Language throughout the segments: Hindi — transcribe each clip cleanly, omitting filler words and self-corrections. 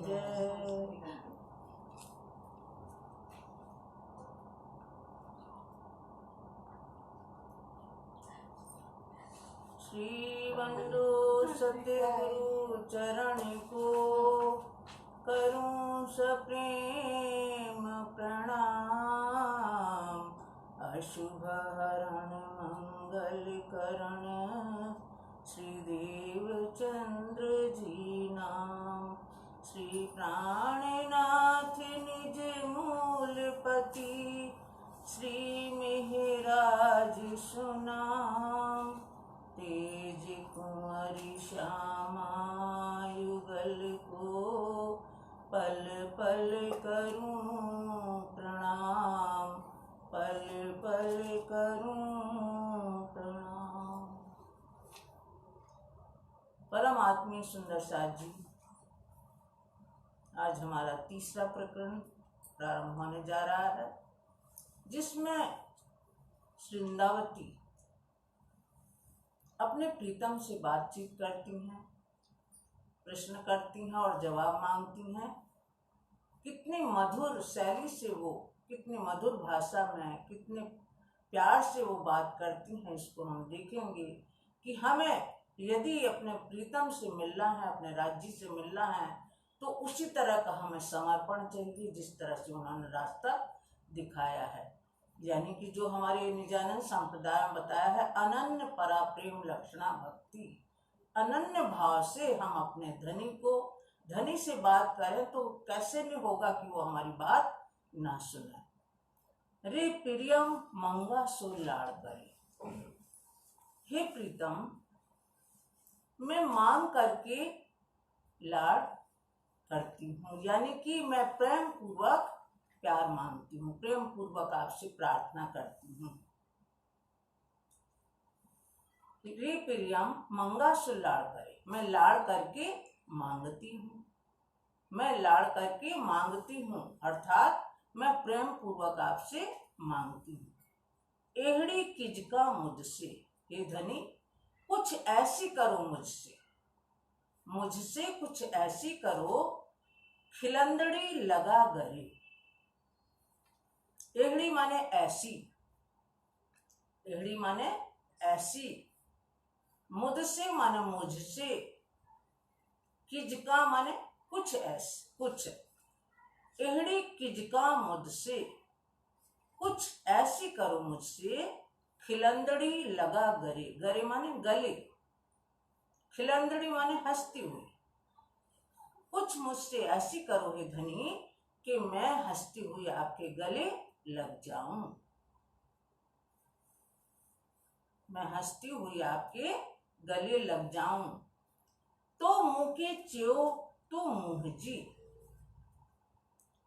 जय। श्री बंधु सतगुरु चरण को करूं सप्रेम प्रणाम। अशुभ हरण मंगल करण श्री देवचंद्र जी नाम। श्री प्राणनाथ निज मूलपति श्री मेहराज सुनाम। तेज कुंवरी श्यामा युगल को पल पल करूं प्रणाम, पल पल करूं प्रणाम। परम आत्मीय सुंदर साथ जी, आज हमारा तीसरा प्रकरण प्रारंभ होने जा रहा है, जिसमें वृंदावती अपने प्रीतम से बातचीत करती हैं, प्रश्न करती हैं और जवाब मांगती हैं। कितनी मधुर शैली से वो, कितनी मधुर भाषा में, कितने प्यार से वो बात करती हैं, इसको हम देखेंगे कि हमें यदि अपने प्रीतम से मिलना है, अपने राज्य से मिलना है, तो उसी तरह का हमें समर्पण चाहिए जिस तरह से उन्होंने रास्ता दिखाया है। यानी कि जो हमारे निजानंद संप्रदाय में बताया है, अनन्य परा प्रेम लक्षणा भक्ति। अनन्य भाव से हम अपने धनी से बात करें तो कैसे नहीं होगा कि वो हमारी बात ना सुने। रे प्रियम मंगा सो लाड़ करे। हे प्रीतम, मैं मांग करके लाड़ करती हूँ, यानी कि मैं प्रेम पूर्वक प्यार मांगती हूँ, प्रेम पूर्वक आपसे प्रार्थना करती हूँ। रे प्रियम मंगा सो लाड़ करे, मैं लाड़ करके मांगती हूँ, मैं लाड़ करके मांगती हूँ, अर्थात मैं प्रेम पूर्वक आपसे मांगती हूँ। एहड़ी किजका मुझसे, हे धनी कुछ ऐसी करो मुझसे, मुझसे कुछ ऐसी करो खिलंदड़ी लगा गरे। एहड़ी माने ऐसी, एहड़ी माने ऐसी, मुझसे माने मुझसे, किजका माने कुछ ऐसी, कुछ। एहड़ी किजका मुझसे, कुछ ऐसी करो मुझसे खिलंदड़ी लगा गरे। गरे माने गले, खिलंदड़ी माने हंसती हुई। कुछ मुझसे ऐसी करो हे धनी कि मैं हंसती हुई आपके गले लग जाऊं, मैं हंसती हुई आपके गले लग जाऊं। तो मुंह के च्यो तो मुंह जी।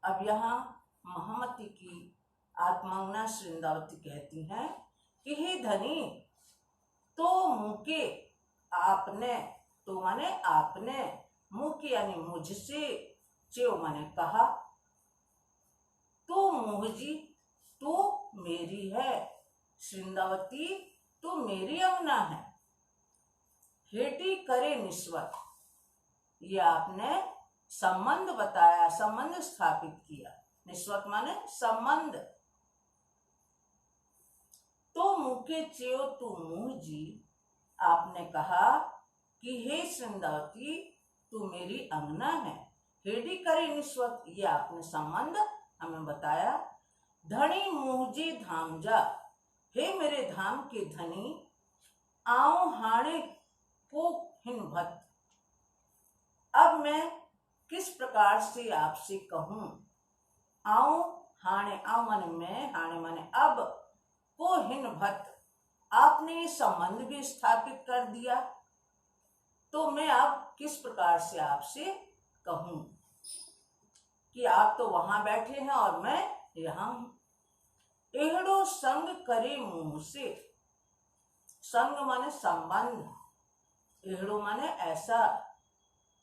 अब यहाँ महामती की आत्मांगना वृंदावती कहती हैं कि हे धनी, तो मुंह के आपने, तो माने आपने, मुंह के यानी मुझसे, च्यो माने कहा, तो मुंह जी तू मेरी है, वृंदावती तू मेरी अंगना है। हेटी करे निस्वत, ये आपने संबंध बताया, संबंध स्थापित किया। निस्वत माने संबंध। तो मुके च्यो तू मुंह जी, आपने कहा कि हे वृंदावती तू मेरी अंगना है। हेडी करे निस्वत, ये आपने संबंध हमें बताया। धनी मुझे धाम जा, हे मेरे धाम के धनी, आओ हाणे को हिन भत। अब मैं किस प्रकार से आपसे कहूं। आओ हाणे, आओ माने मैं, हाणे माने अब, को हिन भत, आपने संबंध भी स्थापित कर दिया, तो मैं अब किस प्रकार से आपसे कहूं कि आप तो वहां बैठे हैं और मैं यहाँ हूं। एहड़ो संग करे मुंह से, संग माने संबंध, एहड़ो माने ऐसा,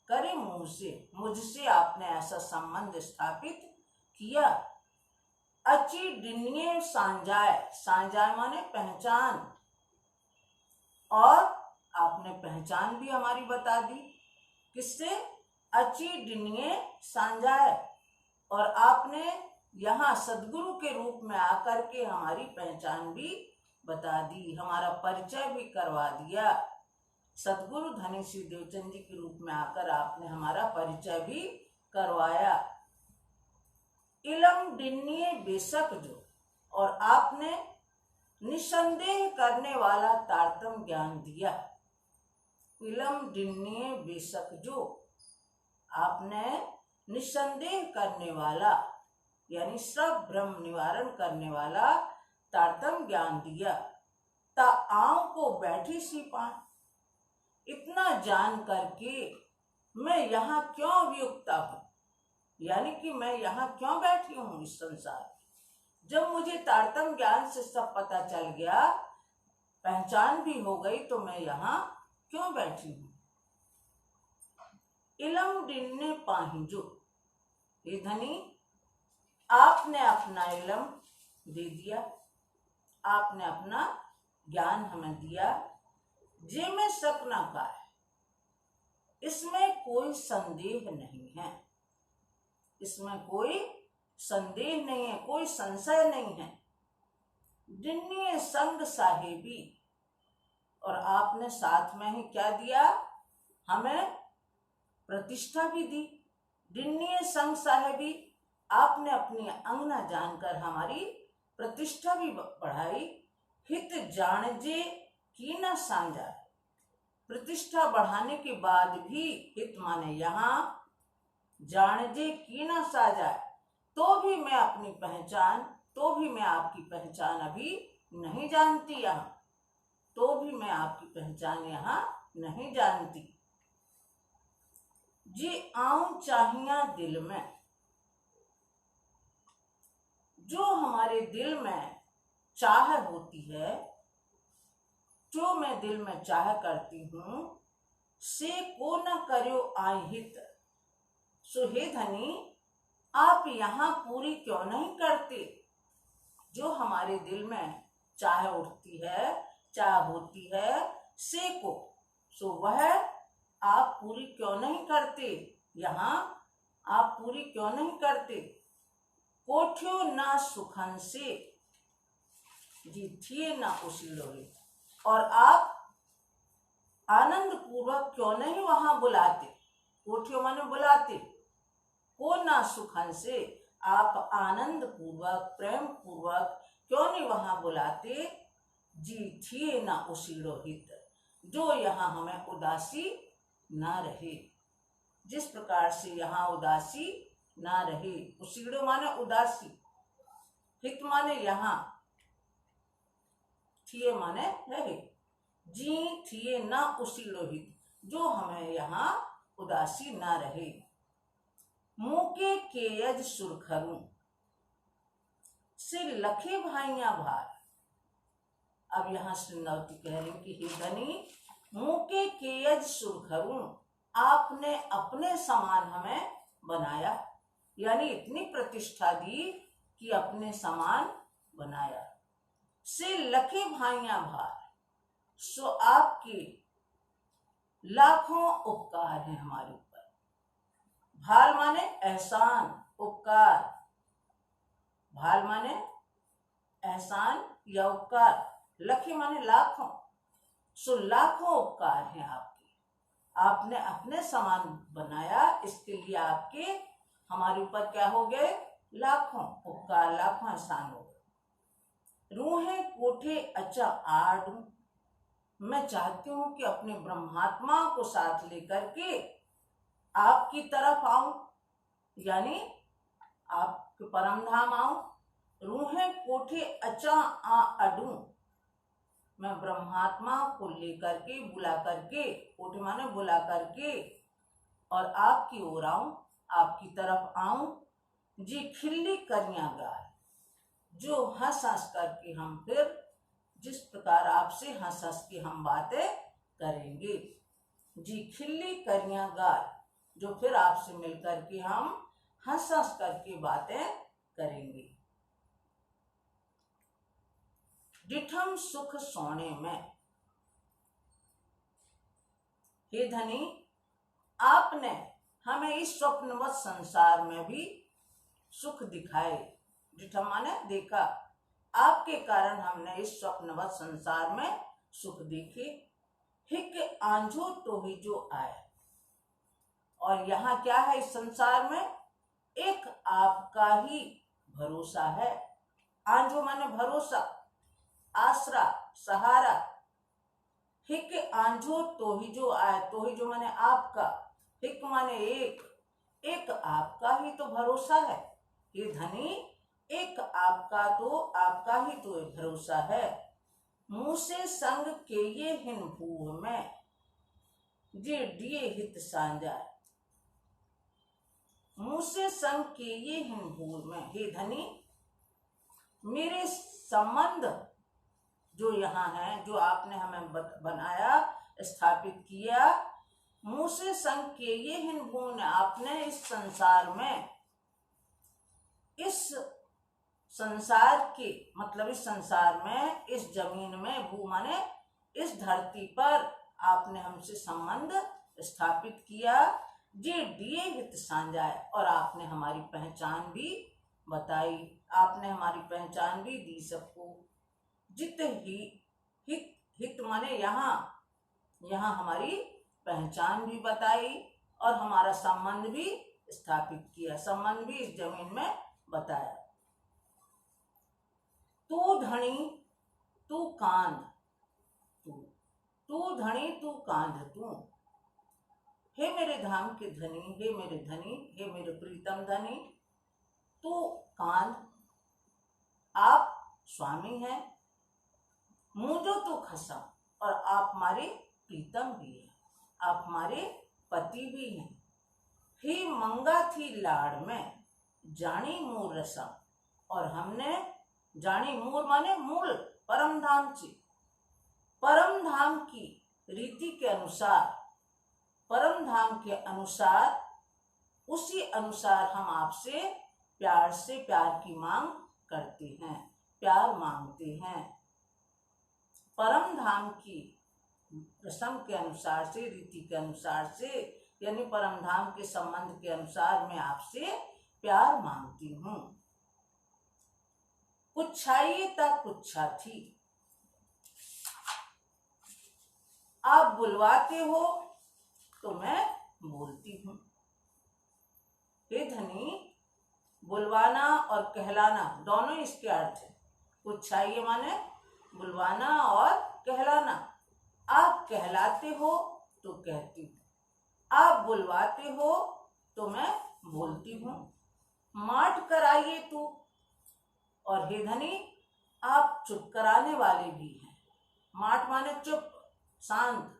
करे मुंह से, मुझसे आपने ऐसा संबंध स्थापित किया। अची डिनिये सांजाय, सांजाय माने पहचान, और आपने पहचान भी हमारी बता दी। किससे? अची डिनिये सांझाए, और आपने यहाँ सदगुरु के रूप में आकर के हमारी पहचान भी बता दी, हमारा परिचय भी करवा दिया। सदगुरु धनी श्री देवचंद जी के रूप में आकर आपने हमारा परिचय भी करवाया। इलम डिन्निये बेशक जो, और आपने निसंदेह करने वाला तारतम ज्ञान दिया। इलम डिन्निये बेशक जो, आपने निसंदेह करने वाला यानी सब भ्रम निवारण करने वाला तारतम ज्ञान दिया। ता आँव को बैठी सी पान, इतना जान करके मैं यहाँ क्यों वियुक्ता हूँ, यानी कि मैं यहाँ क्यों बैठी हूँ इस संसार में। जब मुझे तारतम ज्ञान से सब पता चल गया, पहचान भी हो गई, तो मैं यहाँ क्यों बैठी हूँ। इलम डिन्ने पाहिंजो, हे धनी आपने अपना इलम दे दिया, आपने अपना ज्ञान हमें दिया। जे में शक ना का है, इसमें कोई संदेह नहीं है, इसमें कोई संदेह नहीं है, कोई संशय नहीं है। डिन्निये संग साहेबी, और आपने साथ में ही क्या दिया, हमें प्रतिष्ठा भी दी। डिन्निये संग साहेबी, आपने अपनी अंगना जानकर हमारी प्रतिष्ठा भी बढ़ाई। हित जाणजे की न सांझा, प्रतिष्ठा बढ़ाने के बाद भी हित माने यहाँ, जाणजे की न साझा, तो भी मैं अपनी पहचान, तो भी मैं आपकी पहचान अभी नहीं जानती यहाँ, तो भी मैं आपकी पहचान यहाँ नहीं जानती। जी आऊं चाहिया दिल में, जो हमारे दिल में चाह होती है, जो मैं दिल में चाह करती हूँ, से को न करो आहित। सो हे धनी आप यहाँ पूरी क्यों नहीं करते। जो हमारे दिल में चाह उठती है, चाह होती है, से को, सो वह आप पूरी क्यों नहीं करते, यहाँ आप पूरी क्यों नहीं करते। कोठ्यो ना सुखन से, जी थिए ना उसी लोगे, और आप आनंद पूर्वक क्यों नहीं वहां बुलाते। कोठ्यो माने बुलाते, को ना सुखन से, आप आनंद पूर्वक प्रेम पूर्वक क्यों नहीं वहां बुलाते। जी थिए ना उसी रोहित, जो यहाँ हमें उदासी ना रहे, जिस प्रकार से यहाँ उदासी ना रहे। उसीड़ो माने उदासी, हित माने यहाँ, थिए माने रहे। जी थिए ना उसीड़ो हित, जो हमें यहाँ उदासी ना रहे। मुके केयज सुरखरू, से लखे भाइया भार। अब यहाँ श्रृंगावती कह रही कि हे धनी मुके केयज सुरखरू, आपने अपने समान हमें बनाया, यानी इतनी प्रतिष्ठा दी कि अपने समान बनाया। से लखे भाइया भार, सो आपके लाखों उपकार हैं हमारे ऊपर। भार माने एहसान, उपकार, भार माने एहसान या उपकार, लखे माने लाखों, सो लाखों उपकार हैं आपके। आपने अपने समान बनाया, इसके लिए आपके हमारे ऊपर क्या हो गए, लाखों उपकार, लाखों एहसान हो गए। रूहें कोठे अच्छा आडू, मैं चाहती हूं कि अपने ब्रह्मात्मा को साथ लेकर के आपकी तरफ आऊं, यानी आपके परम धाम आऊं। रूहें कोठे अच्छा आ अडू, मैं ब्रह्मात्मा को लेकर के, बुला करके, कोठे माने बुला करके, और आपकी ओर आऊं, आपकी तरफ आऊं। जी खिल्ली करिया गाय, जो हंस हंस करके हम फिर जिस प्रकार आपसे हंस हंस के हम बातें करेंगे। जी खिल्ली करिया गाय, जो फिर आपसे मिलकर के हम हंस हंस करके बातें करेंगे। डिठम सुख सोने में, हे धनी आपने हमें इस स्वप्नवत संसार में भी सुख दिखाए। डिठा माने देखा, आपके कारण हमने इस स्वप्नवत संसार में सुख देखे। हिक आंझो तो ही जो आए, और यहाँ क्या है इस संसार में, एक आपका ही भरोसा है। आंझो माने भरोसा, आसरा, सहारा। हिक आंझो तो ही जो आए, तो ही जो माने आपका, हिक माने एक, एक आपका ही तो भरोसा है। ये धनी एक आपका तो, आपका ही तो एक भरोसा है। मुँह से संग के ये हिन भूह में, जे दिए हित सांझा। मुँह से संग के ये हिन भूह में, हे धनी मेरे संबंध जो यहाँ है, जो आपने हमें बनाया, स्थापित किया, मुँह से संग के ये हिन भूह ने, आपने इस संसार में, इस संसार के मतलब इस संसार में, इस जमीन में, भू माने इस धरती पर आपने हमसे संबंध स्थापित किया। जे दिए हित सांझाए, और आपने हमारी पहचान भी बताई, आपने हमारी पहचान भी दी सबको। जित ही हित, हित माने यहाँ, यहाँ हमारी पहचान भी बताई और हमारा संबंध भी स्थापित किया, संबंध भी इस जमीन में बताया। तू धनी तू कांध, तू धनी तू कांध तू। हे मेरे धाम के धनी, हे मेरे धनी, हे मेरे प्रीतम धनी, तू कांध, आप स्वामी हैं। मुझो तो खसम, और आप हमारे प्रीतम भी हैं, आप हमारे पति भी हैं। ही मंगा थी लाड़ में, जानी मूर रसम, और हमने जानी, मूर माने मूल, परम धाम की, परम धाम की रीति के अनुसार, परम धाम के अनुसार, उसी अनुसार हम आपसे प्यार से प्यार की मांग करते हैं, प्यार मांगते हैं। परम धाम की रस्म के अनुसार से, रीति के अनुसार से, यानी परम धाम के संबंध के अनुसार मैं आपसे प्यार मांगती हूँ। कुछाइए ता कुछा थी, आप बुलवाते हो तो मैं बोलती हूँ। हे धनी, बुलवाना और कहलाना दोनों इसके अर्थ है। कुछाइए माने बुलवाना और कहलाना। आप कहलाते हो तो कहती हूँ, आप बुलवाते हो तो मैं बोलती हूँ। माठ कराइए तू, और हे धनी आप चुप कराने वाले भी हैं। माठ माने चुप, शांत,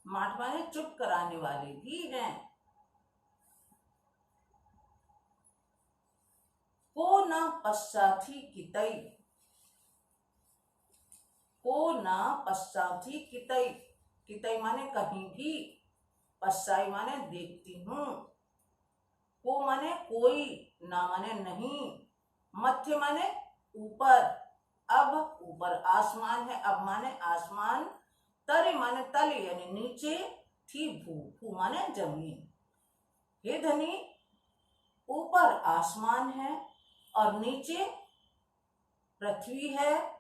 माठ माने चुप कराने वाले भी हैं। को न पश्चाथी कितई, को न पश्चाथी कितई, कितई माने कहीं भी, पश्चाई माने देखती हूँ। को माने कोई, ना माने नहीं, मध्य माने ऊपर, अब ऊपर आसमान है, अब माने आसमान, तरे माने तले यानी नीचे, थी भू, भू माने जमीन। हे धनी ऊपर आसमान है और नीचे पृथ्वी है,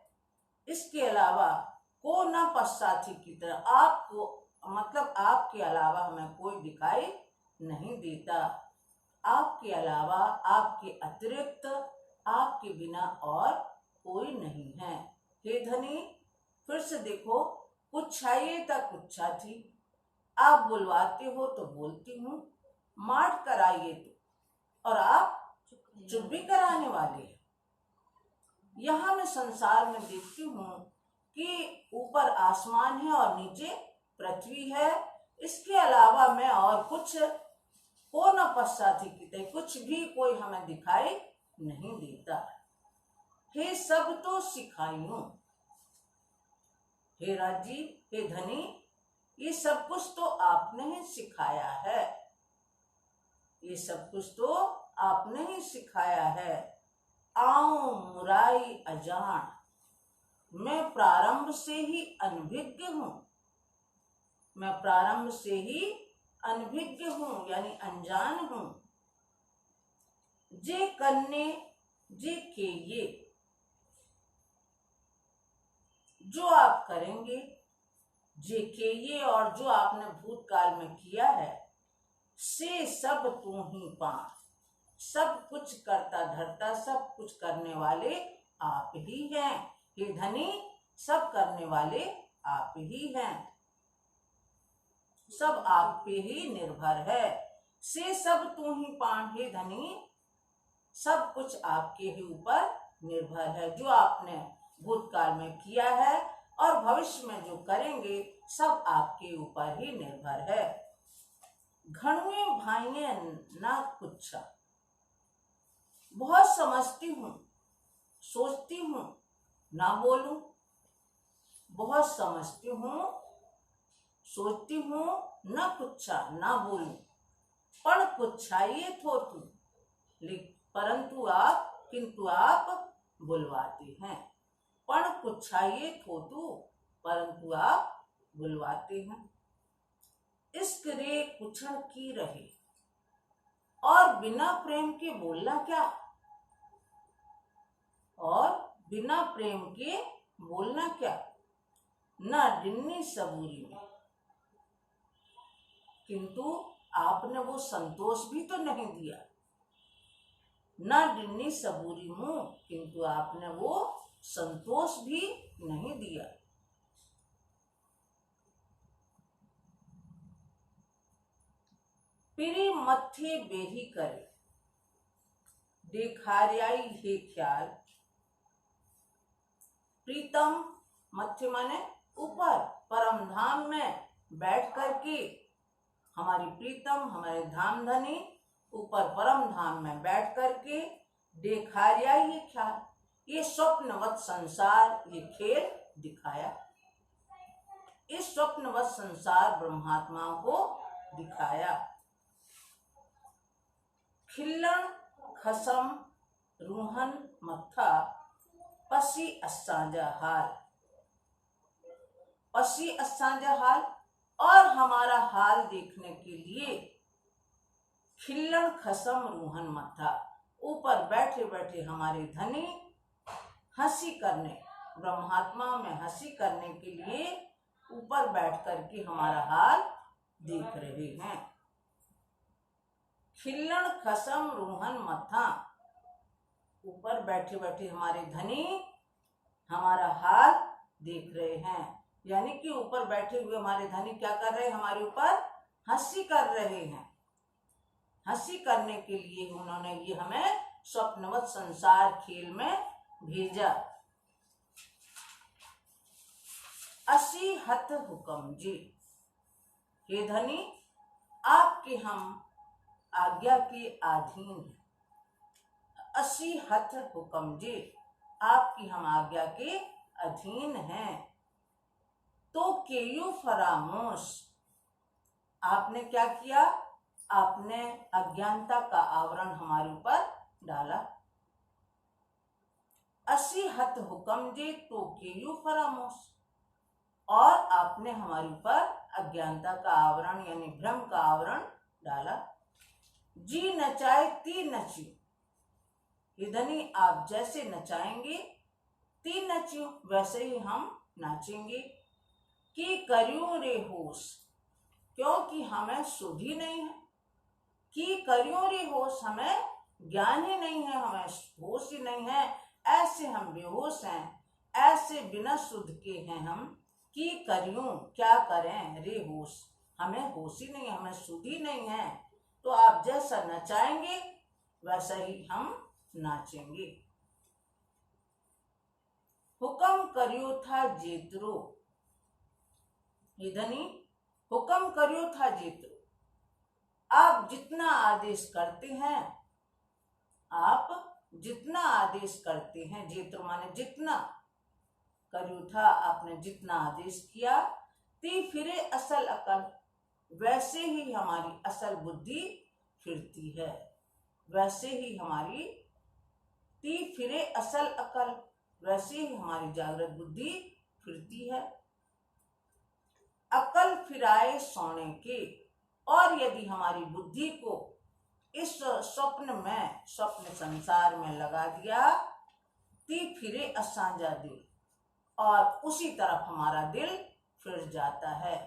इसके अलावा को न पश्चाथी की तरह, आपको मतलब आपके अलावा हमें कोई दिखाई नहीं देता, आपके अलावा, आपके अतिरिक्त, आपके बिना और कोई नहीं है। हे धनी फिर से देखो, कुछाइए तक कुछा थी, आप बुलवाते हो तो बोलती हूँ। माठ कराइए तो, और आप चुप भी कराने वाले हैं। यहाँ मैं संसार में देखती हूँ कि ऊपर आसमान है और नीचे पृथ्वी है, इसके अलावा मैं और कुछ को न पश्चाथी की, कुछ भी कोई हमें दिखाई नहीं देता। हे सब तो सिखाइयों, हे राजी, हे धनी, ये सब कुछ तो आपने ही सिखाया है, ये सब कुछ तो आपने ही सिखाया है। आऊं मुराई अजान, मैं प्रारंभ से ही अनभिज्ञ हूँ, मैं प्रारंभ से ही अनभिज्ञ हूं यानी अनजान हूं। जे करने जे के ये, जो आप करेंगे, जे के ये और जो आपने भूतकाल में किया है, से सब तू ही पान, सब कुछ करता धरता सब कुछ करने वाले आप ही हैं। हे धनी, सब करने वाले आप ही हैं, सब आप पे ही निर्भर है। से सब तू ही पान, हे धनी, सब कुछ आपके ही ऊपर निर्भर है। जो आपने भूतकाल में किया है और भविष्य में जो करेंगे सब आपके ऊपर ही निर्भर है। घणुए भाइये ना कुछ, बहुत समझती हूँ, सोचती हूँ, ना बोलूं। बहुत समझती हूँ, सोचती हूँ, न कुछ ना बोलूं। पण कुछाइए थो तू, परंतु आप किंतु आप बुलवाते हैं। पण कुछाइए थो तू, परंतु आप बुलवाते हैं। इश्क रे कुछड़ की रहे, और बिना प्रेम के बोलना क्या, और बिना प्रेम के बोलना क्या। न डिन्नी सबूरी में, किंतु आपने वो संतोष भी तो नहीं दिया। न डिन्नी सबूरी मुंह, किंतु आपने वो संतोष भी नहीं दिया। पिरी मत्थे बेही करे, देखारियाई हे ख्याल। प्रीतम मत्थे माने ऊपर, परम धाम में बैठ करके हमारी प्रीतम हमारे धाम धनी ऊपर परम धाम में बैठ करके देखारिया ये ख्याल, ये स्वप्नवत संसार, ये खेल दिखाया। इस स्वप्नवत संसार ब्रह्मात्मा को दिखाया। खिल्लन खसम रूहन मत्था, पसी असांजा हाल। पसी असांजा हाल, और हमारा हाल देखने के लिए खिल्लन खसम रूहन मत्था, ऊपर बैठे बैठे हमारे धनी हंसी करने, ब्रह्मात्मा में हंसी करने के लिए ऊपर बैठ करके हमारा हाल देख रहे हैं। खिल्लन खसम रूहन मत्था, ऊपर बैठे बैठे हमारे धनी हमारा हाल देख रहे हैं। यानी कि ऊपर बैठे हुए हमारे धनी क्या कर रहे हैं, हमारे ऊपर हंसी कर रहे हैं। हंसी करने के लिए उन्होंने ये हमें स्वप्नवत संसार खेल में भेजा। असी हत हुक्म जी, हे धनी आपके हम आज्ञा के अधीन हैं। असी हत हुक्म जी, आपकी हम आज्ञा के अधीन हैं। तो केयू फरामोश, आपने क्या किया, आपने अज्ञानता का आवरण हमारे ऊपर डाला। असी हत हुक्म जी तो केयू फरामोश, और आपने हमारे ऊपर अज्ञानता का आवरण यानी भ्रम का आवरण डाला। जी नचाए ती नची, ये धनी आप जैसे नचाएंगे ती नचियो, वैसे ही हम नाचेंगे। कि करियों रे होश, क्योंकि हमें सुध ही नहीं है। कि करियों रे होश, हमें ज्ञान ही नहीं है, हमें होश ही नहीं है। ऐसे हम बेहोश हैं, ऐसे बिना सुध के हैं हम। कि करियों, क्या करें, रे होश, हमें होश ही नहीं है, हमें सुध ही नहीं है। तो आप जैसा नचाएंगे वैसा ही हम नाचेंगे। हुक्म करियो था जेतरो, धनी हुक्म करियो था जेतरो, आप जितना आदेश करते हैं, आप जितना आदेश करते हैं, जेतरो माने जितना, करियो था आपने जितना आदेश किया। ती फिरे असल अकल, वैसे ही हमारी असल बुद्धि फिरती है। वैसे ही हमारी ती फिरे असल अकल, वैसे ही हमारी जागृत बुद्धि फिरती है। अकल फिराए सोने के, और यदि हमारी बुद्धि को इस स्वप्न संसार में लगा दिया, ती फिरे असांजा दिल, और उसी तरफ हमारा दिल फिर जाता है।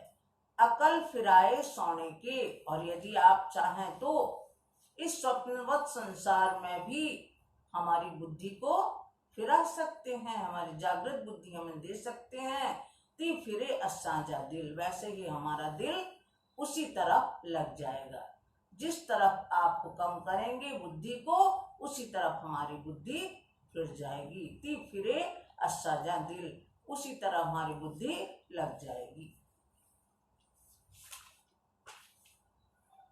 अकल फिराए सोने के, और यदि आप चाहें तो इस स्वप्नवत संसार में भी हमारी बुद्धि को फिरा सकते हैं, हमारी जागृत बुद्धि हमें दे सकते हैं। ती फिरे असांजा दिल, वैसे ही हमारा दिल उसी तरफ लग जाएगा। जिस तरफ आप हुक्म करेंगे बुद्धि को, उसी तरफ हमारी बुद्धि फिर जाएगी। ती फिरे असांजा दिल, उसी तरह हमारी बुद्धि लग जाएगी।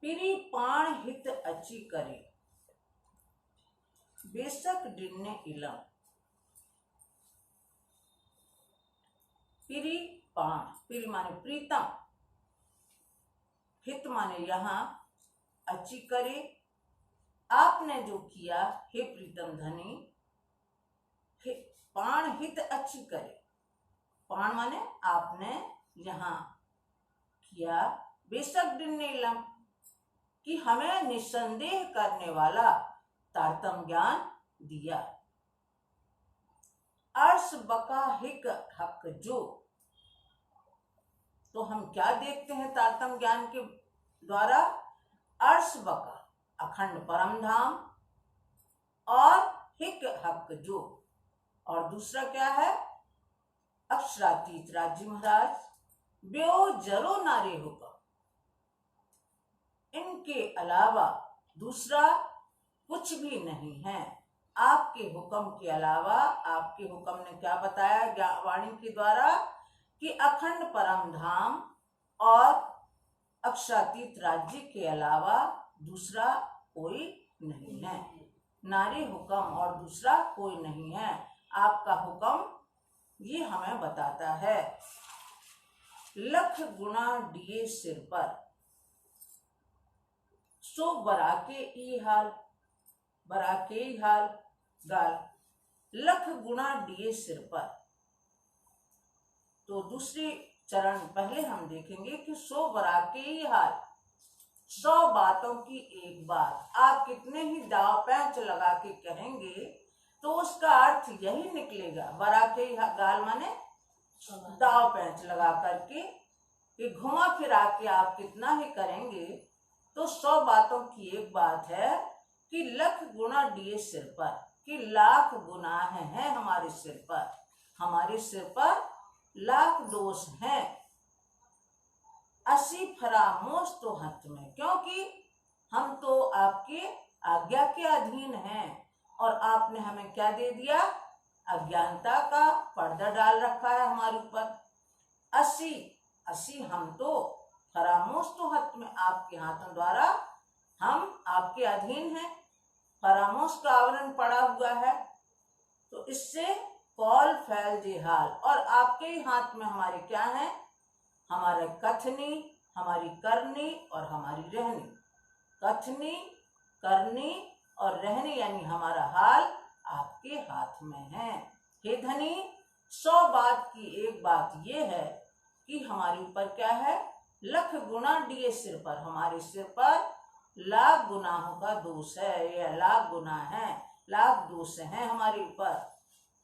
पिरी पाण हित अची करे, बेशक डिन्ने इलम। पिरी पाण, पिरी माने प्रीतम, हित माने यहाँ, अची करे आपने जो किया हे प्रीतम धनी, पाण हित अच्छी करे, पाण माने आपने यहाँ किया, बेशक नीलम कि हमें निसंदेह करने वाला तारतम ज्ञान दिया। अर्श बका हिक हक जो, तो हम क्या देखते हैं तारतम ज्ञान के द्वारा? अर्श बका अखंड परम धाम, और हिक हक जो, और दूसरा क्या है? अक्षरातीत राज्य महाराज, ब्यो जरो नारे हुक्म, इनके अलावा दूसरा कुछ भी नहीं है। आपके हुक्म के अलावा, आपके हुक्म ने क्या बताया वाणी के द्वारा? कि अखंड परम धाम और अक्षरातीत राज्य के अलावा दूसरा कोई नहीं है। नारी हुक्म और दूसरा कोई नहीं है। आपका हुक्म ये हमें बताता है। लख गुना दिए सिर पर, सो बराके ई हाल, बराके ई हाल गाल, लख गुना दिए सिर पर। तो दूसरी चरण पहले हम देखेंगे कि सो बराके ई हाल, 100 बातों की एक बात। आप कितने ही दाव पैंच लगा के कहेंगे तो उसका अर्थ यही निकलेगा। बराके गाल माने दाव पैंच लगा करके कि घुमा फिरा के आप कितना ही करेंगे तो 100 बातों की एक बात है कि लख गुना दिए सिर पर, कि लाख गुनाह हैं हमारे सिर पर, हमारे सिर पर लाख दोष हैं। असी फरामोश तो हथ में, क्योंकि हम तो आपके आज्ञा के अधीन हैं और आपने हमें क्या दे दिया? अज्ञानता का पर्दा डाल रखा है हमारे ऊपर। असी हम तो फरामोश तो हथ में, आपके हाथों द्वारा हम आपके अधीन हैं। फरामोश का आवरण पड़ा हुआ है, तो इससे कौल फैल जेहाल, और आपके ही हाथ में हमारे क्या है? हमारे कथनी, हमारी करनी और हमारी रहनी। कथनी, करनी और रहनी यानी हमारा हाल आपके हाथ में है। हे धनी, 100 बात की एक बात ये है कि हमारे ऊपर क्या है? लख गुना दिए सिर पर, हमारे सिर पर लाख गुनाहों का दोष है। यह लाख गुनाह है, लाख दोष हैं हमारे ऊपर।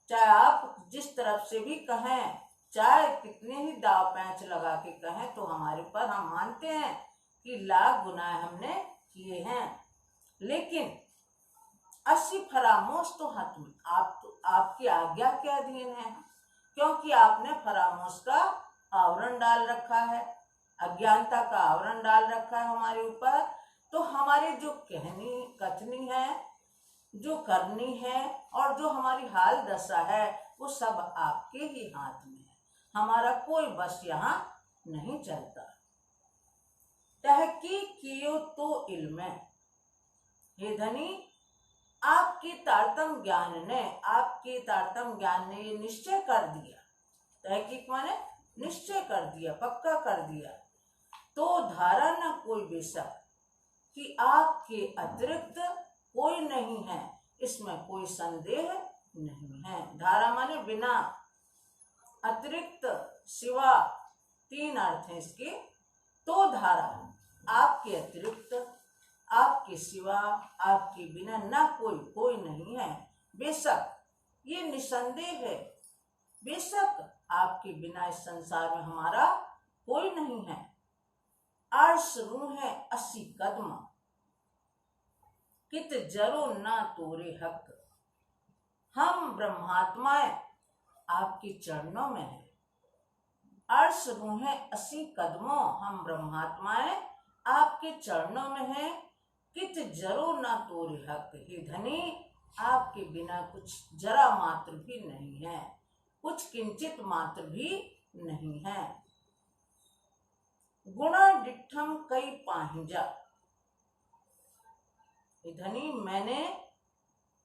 चाहे आप जिस तरफ से भी कहें, चाहे कितने ही दाव पैंच लगा के कहें, तो हमारे ऊपर हम मानते हैं कि लाख गुनाह हमने किए हैं। लेकिन 80 फरामोश तो हथ में, आप तो आपकी आज्ञा के अधीन है, क्योंकि आपने फरामोश का आवरण डाल रखा है, अज्ञानता का आवरण डाल रखा है हमारे ऊपर। तो हमारे जो कहनी कथनी है, जो करनी है और जो हमारी हाल दशा है, वो सब आपके ही हाथ में है। हमारा कोई बस यहाँ नहीं चलता। तहकीक कियो तो इल्म, हे धनी, आपके तारतम ज्ञान ने ये निश्चय कर दिया। तहकीक माने निश्चय कर दिया, पक्का कर दिया। तो धारा न कोई बेशक, कि आपके अतिरिक्त कोई नहीं है, इसमें कोई संदेह नहीं है। धारा माने बिना, अतिरिक्त, सिवा, 3 अर्थ हैं इसके। तो धारा आपके अतिरिक्त, आपके सिवा, आपके बिना ना कोई नहीं है। बेशक ये निसंदेह है, बेशक आपके बिना इस संसार में हमारा कोई नहीं है। 8 रूह है 80 कदम, कित जरो ना तोरे हक। हम ब्रह्मात्माएं आपके चरणों में हैं। 8 रूहें 80 कदमों, हम ब्रह्मात्माएं आपके चरणों में हैं। कित जरो ना तोरे हक। हे धनी, आपके बिना कुछ जरा मात्र भी नहीं है, कुछ किंचित मात्र भी नहीं है। गुणा डिठम कई पाहिजा। हे धनी, मैंने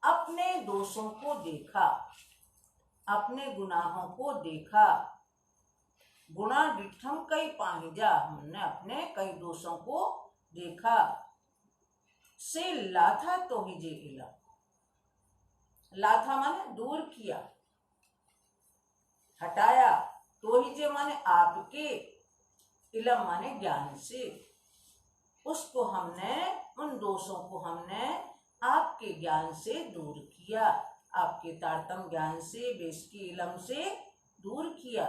अपने दोषों को देखा, अपने गुनाहों को देखा। गुणा डिठम कई पाहिजा, हमने अपने कई दोषों को देखा। से लाथा तो ही जे इला। लाथा माने दूर किया, हटाया। तो ही जे माने आपके, इलम माने ज्ञान से। उसको हमने, उन दोषों को हमने आपके ज्ञान से दूर किया, आपके तारतम ज्ञान से, बेश की इलम से दूर किया।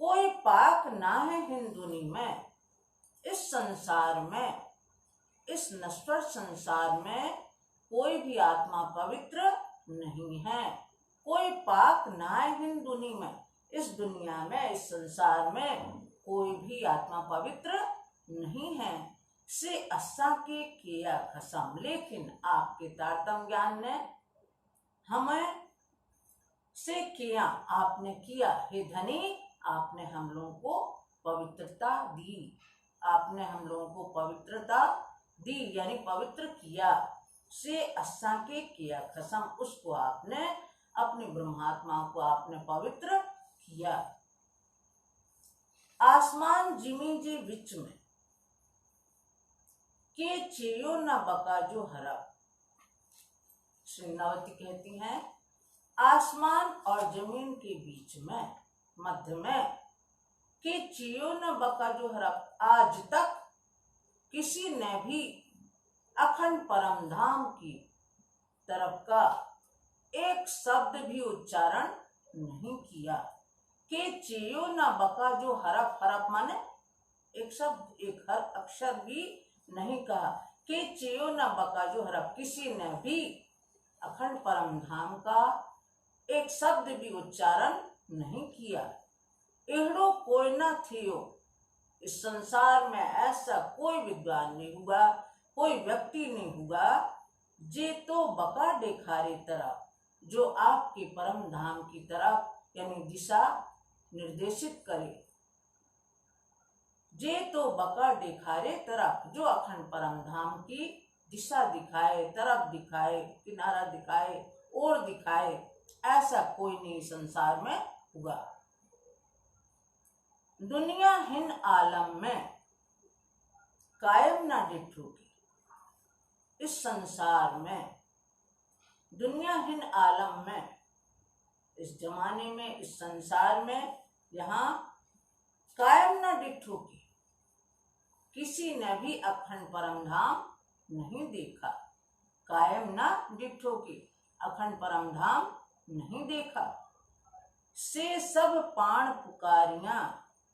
कोई पाक ना है हिंदुनी में, इस संसार में, इस नश्वर संसार में कोई भी आत्मा पवित्र नहीं है। कोई पाक ना है हिंदुनी में, इस दुनिया में, इस संसार में कोई भी आत्मा पवित्र नहीं है। से अस्सा के किया खसम, लेकिन आपके तारतम ज्ञान ने हमें से किया, आपने किया। हे धनी, आपने हम लोगों को पवित्रता दी, आपने हम लोगों को पवित्रता दी, यानी पवित्र किया। से अस्सा के किया खसम, उसको आपने, अपने ब्रह्मात्मा को आपने पवित्र किया। आसमान जिमी जी बीच में के चेयो न बका जो हरा। श्रीनावती कहती हैं, आसमान और जमीन के बीच में, मध्य में, के चियो न बका जो हरा। आज तक किसी ने भी अखंड परम धाम की तरफ का एक शब्द भी उच्चारण नहीं किया। के चियो न बका जो हरफ, हरफ माने एक शब्द, एक हर अक्षर भी नहीं कहा। के चियो न बका जो हरफ, किसी ने भी अखंड परम धाम का एक शब्द भी उच्चारण नहीं किया। एहड़ो कोई न थियो, इस संसार में ऐसा कोई विद्वान नहीं हुआ, कोई व्यक्ति नहीं हुआ, जे तो बका देखारे तरफ, जो आपके परम धाम की तरफ यानी दिशा निर्देशित करे। जे तो बका दिखारे तरफ, जो अखंड परम धाम की दिशा दिखाए, तरफ दिखाए, किनारा दिखाए, ओर दिखाए, ऐसा कोई नहीं संसार में हुआ। दुनिया हिन आलम में कायम ना डिठोगी। इस संसार में, दुनिया हिन आलम में, इस जमाने में, इस संसार में, यहाँ कायम ना डिठोगी। किसी ने भी अखंड परम धाम नहीं देखा। कायम ना डिठोगी, अखंड परम धाम नहीं देखा। से सब पाण पुकारियां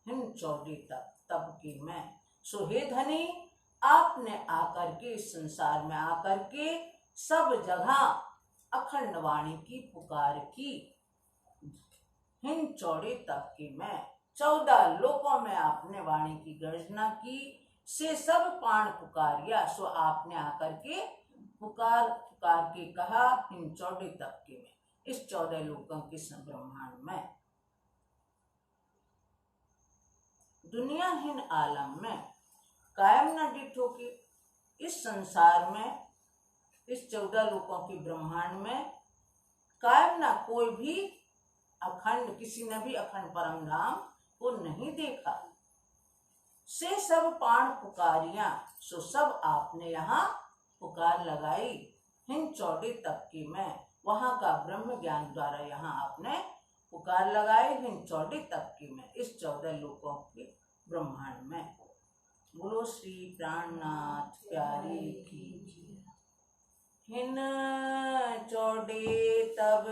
हिन चौड़ी तक तब के में। सो हे धनी, आपने आकर के, इस संसार में आकर के सब जगह अखंड वाणी की पुकार की। हिन चौड़े तक के में, 14 लोकों में आपने वाणी की गर्जना की। से सब पाण पुकारिया, सो आपने आकर के पुकार पुकार के कहा, हिन चौड़े तक के में, इस 14 लोकों के ब्रह्मांड में। दुनिया हिन आलम में कायम न डिठो की, इस संसार में, इस 14 लोकों के ब्रह्मांड में कायम ना कोई भी अखंड, किसी ने भी अखंड परम धाम को नहीं देखा। से सब पाण पुकारियां, सो सब आपने यहाँ पुकार लगाई। हिन चौड़े तबके में, वहां का ब्रह्म ज्ञान द्वारा यहाँ आपने पुकार लगाए। हिन चौड़े तबके में, इस 14 लोकों के ब्रह्मांड में। बोलो श्री प्राणनाथ प्यारे की। हिन चौड़े तब